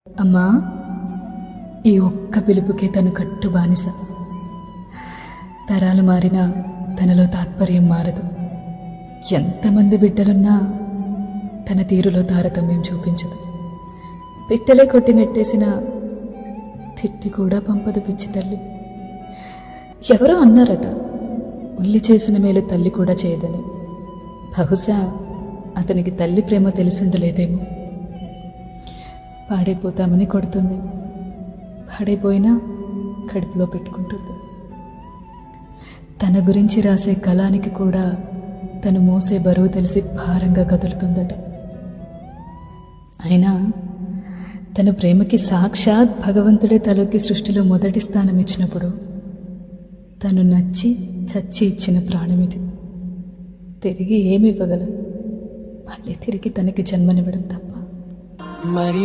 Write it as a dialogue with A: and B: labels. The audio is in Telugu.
A: అమ్మా, ఈ ఒక్క పిలుపుకే తను కట్టు బానిస. తరాలు మారినా తనలో తాత్పర్యం మారదు. ఎంతమంది బిడ్డలున్నా తన తీరులో తారతమ్యం చూపించదు. పిట్టలే కొట్టి నెట్టేసిన తిట్టి కూడా పంపదు పిచ్చి తల్లి. ఎవరో అన్నారట, ఉల్లి చేసిన మేలు తల్లి కూడా చేయదని. బహుశా అతనికి తల్లి ప్రేమ తెలిసుండలేదేమో. పాడైపోతామని కొడుతుంది, పాడైపోయినా కడుపులో పెట్టుకుంటుంది. తన గురించి రాసే కళానికి కూడా తను మోసే బరువు తెలిసి భారంగా కదులుతుందట. అయినా తన ప్రేమకి సాక్షాత్ భగవంతుడే తలొక్కి సృష్టిలో మొదటి స్థానం ఇచ్చినప్పుడు తను నచ్చి చచ్చి ఇచ్చిన ప్రాణమిది. తిరిగి ఏమి ఇవ్వగలదు? మళ్ళీ తిరిగి తనకి జన్మనివ్వడం తప్ప.
B: మరి